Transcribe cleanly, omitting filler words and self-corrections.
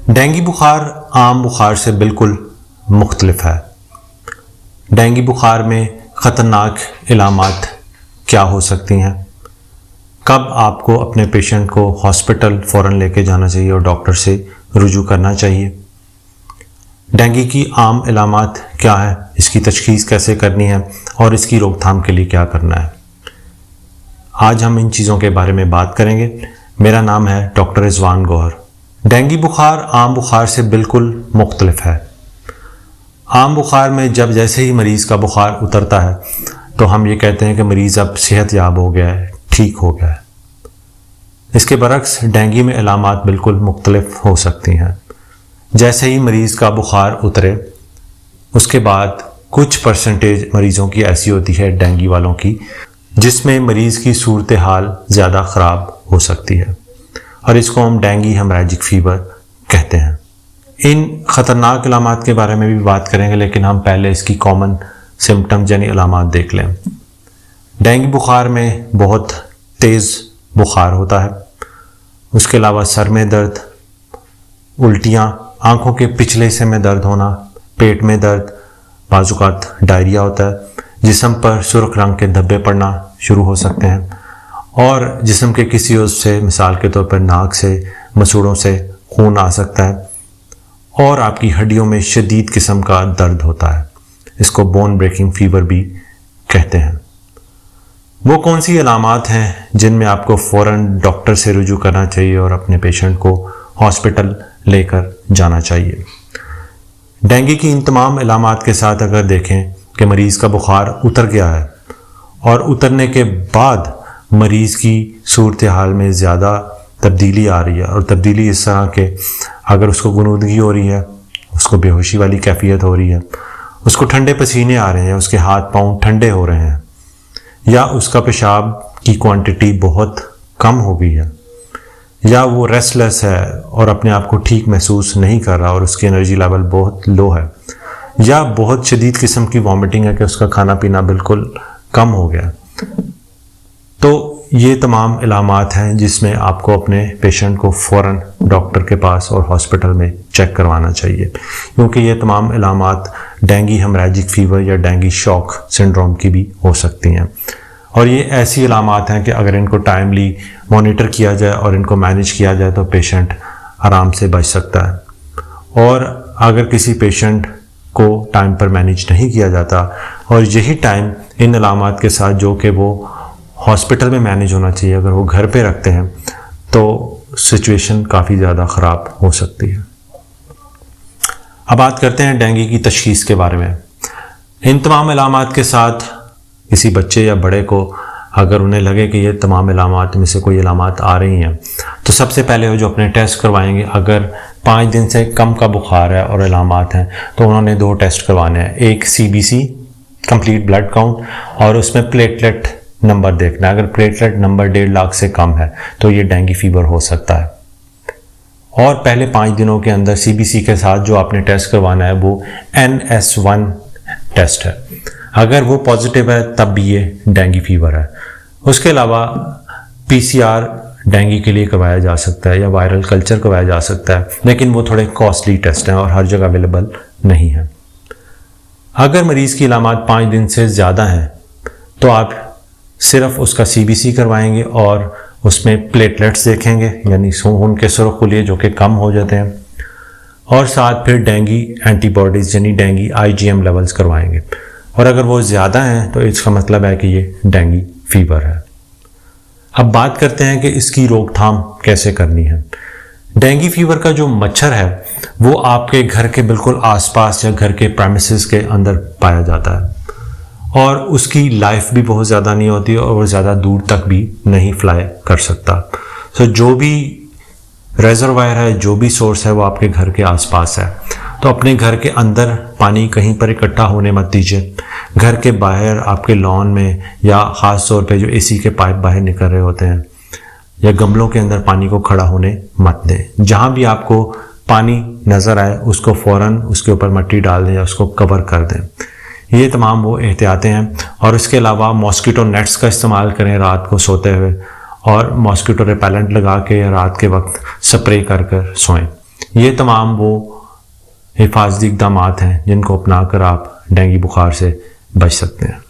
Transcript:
Dengue बुखार आम बुखार से बिल्कुल मुख्तलिफ है। डेंगू बुखार में ख़तरनाक इलामात क्या हो सकती हैं, कब आपको अपने पेशेंट को हॉस्पिटल फ़ौरन लेके जाना चाहिए और डॉक्टर से रुजू करना चाहिए। डेंगू की आम इलामात क्या है, इसकी तशख़ीस कैसे करनी है और इसकी रोकथाम के लिए क्या करना है। आज हम इन चीज़ों के बारे में बात करेंगे। मेरा नाम है डॉक्टर रिजवान गौहर। डेंगू बुखार आम बुखार से बिल्कुल मुख्तलिफ है। आम बुखार में जब जैसे ही मरीज़ का बुखार उतरता है तो हम ये कहते हैं कि मरीज़ अब सेहतयाब हो गया है, ठीक हो गया है। इसके बरक्स डेंगू में इलामात बिल्कुल मुख्तलिफ हो सकती हैं। जैसे ही मरीज़ का बुखार उतरे उसके बाद कुछ परसेंटेज मरीज़ों की ऐसी होती है डेंगू वालों की जिसमें मरीज़ की सूरत हाल ज़्यादा ख़राब हो सकती है और इसको हम डेंगू हेमरेजिक फ़ीवर कहते हैं। इन ख़तरनाक इलामात के बारे में भी बात करेंगे, लेकिन हम पहले इसकी कॉमन सिम्टम्स यानी इलामात देख लें। डेंगू बुखार में बहुत तेज़ बुखार होता है। उसके अलावा सर में दर्द, उल्टियाँ, आँखों के पिछले हिस्से में दर्द होना, पेट में दर्द, बाजुकात डायरिया होता है, जिस्म पर सुर्ख रंग के धब्बे पड़ना शुरू हो सकते हैं और जिस्म के किसी उज़्व से, मिसाल के तौर पर नाक से, मसूड़ों से खून आ सकता है और आपकी हड्डियों में शदीद किस्म का दर्द होता है। इसको बोन ब्रेकिंग फ़ीवर भी कहते हैं। वो कौन सी अलामात हैं जिनमें आपको फ़ौरन डॉक्टर से रुजू करना चाहिए और अपने पेशेंट को हॉस्पिटल लेकर जाना चाहिए। डेंगू की इन तमाम अलामात के साथ अगर देखें कि मरीज़ का बुखार उतर गया है और उतरने के बाद मरीज़ की सूरत हाल में ज़्यादा तब्दीली आ रही है और तब्दीली इस तरह के अगर उसको गुनूदगी हो रही है, उसको बेहोशी वाली कैफियत हो रही है, उसको ठंडे पसीने आ रहे हैं, उसके हाथ पाँव ठंडे हो रहे हैं या उसका पेशाब की क्वांटिटी बहुत कम हो गई है या वो रेस्टलेस है और अपने आप को ठीक महसूस नहीं कर रहा और उसकी एनर्जी लेवल बहुत लो है या बहुत शदीद किस्म की वॉमिटिंग है कि उसका खाना पीना बिल्कुल कम हो गया, तो ये तमाम इलामात हैं जिसमें आपको अपने पेशेंट को फ़ौरन डॉक्टर के पास और हॉस्पिटल में चेक करवाना चाहिए, क्योंकि ये तमाम इलामात डेंगू हेमरेजिक फ़ीवर या डेंगू शॉक सिंड्रोम की भी हो सकती हैं। और ये ऐसी इलामात हैं कि अगर इनको टाइमली मॉनिटर किया जाए और इनको मैनेज किया जाए तो पेशेंट आराम से बच सकता है। और अगर किसी पेशेंट को टाइम पर मैनेज नहीं किया जाता और यही टाइम इन इलामात के साथ जो कि वो हॉस्पिटल में मैनेज होना चाहिए, अगर वो घर पे रखते हैं तो सिचुएशन काफ़ी ज़्यादा ख़राब हो सकती है। अब बात करते हैं डेंगू की तशख़ीस के बारे में। इन तमाम इलामात के साथ किसी बच्चे या बड़े को अगर उन्हें लगे कि ये तमाम इलामात में से कोई इलामात आ रही हैं तो सबसे पहले वो जो अपने टेस्ट करवाएंगे, अगर 5 दिन से कम का बुखार है और इलामात हैं तो उन्होंने 2 टेस्ट करवाने हैं। एक CBC कंप्लीट ब्लड काउंट और उसमें प्लेटलेट नंबर देखना है। अगर प्लेटलेट नंबर 1.5 लाख से कम है तो ये डेंगू फीवर हो सकता है। और पहले 5 दिनों के अंदर CBC के साथ जो आपने टेस्ट करवाना है वो NS1 टेस्ट है। अगर वो पॉजिटिव है तब भी ये डेंगू फीवर है। उसके अलावा PCR डेंगू के लिए करवाया जा सकता है या वायरल कल्चर करवाया जा सकता है, लेकिन वो थोड़े कॉस्टली टेस्ट हैं और हर जगह अवेलेबल नहीं है। अगर मरीज़ की इलामात 5 दिन से ज़्यादा हैं तो आप सिर्फ उसका CBC करवाएंगे और उसमें प्लेटलेट्स देखेंगे, यानी खून के सुरखुलिये जो कि कम हो जाते हैं, और साथ फिर डेंगू एंटीबॉडीज़ यानी डेंगू IgM लेवल्स करवाएंगे। और अगर वो ज़्यादा हैं तो इसका मतलब है कि ये डेंगू फीवर है। अब बात करते हैं कि इसकी रोकथाम कैसे करनी है। डेंगू फीवर का जो मच्छर है वो आपके घर के बिल्कुल आसपास या घर के प्रेमिसेस के अंदर पाया जाता है और उसकी लाइफ भी बहुत ज़्यादा नहीं होती और वो ज़्यादा दूर तक भी नहीं फ्लाई कर सकता। सो जो भी रेजरवायर है, जो भी सोर्स है वो आपके घर के आसपास है, तो अपने घर के अंदर पानी कहीं पर इकट्ठा होने मत दीजिए। घर के बाहर आपके लॉन में या ख़ास तौर पे जो AC के पाइप बाहर निकल रहे होते हैं या गमलों के अंदर पानी को खड़ा होने मत दें। जहाँ भी आपको पानी नज़र आए उसको फ़ौरन उसके ऊपर मिट्टी डाल दें या उसको कवर कर दें। ये तमाम वो एहतियातें हैं। और इसके अलावा मॉस्किटो नेट्स का इस्तेमाल करें रात को सोते हुए, और मॉस्किटो रिपेलेंट लगा के रात के वक्त स्प्रे कर कर सोएं। ये तमाम वो हिफाजती इक़दामात हैं जिनको अपना कर आप डेंगू बुखार से बच सकते हैं।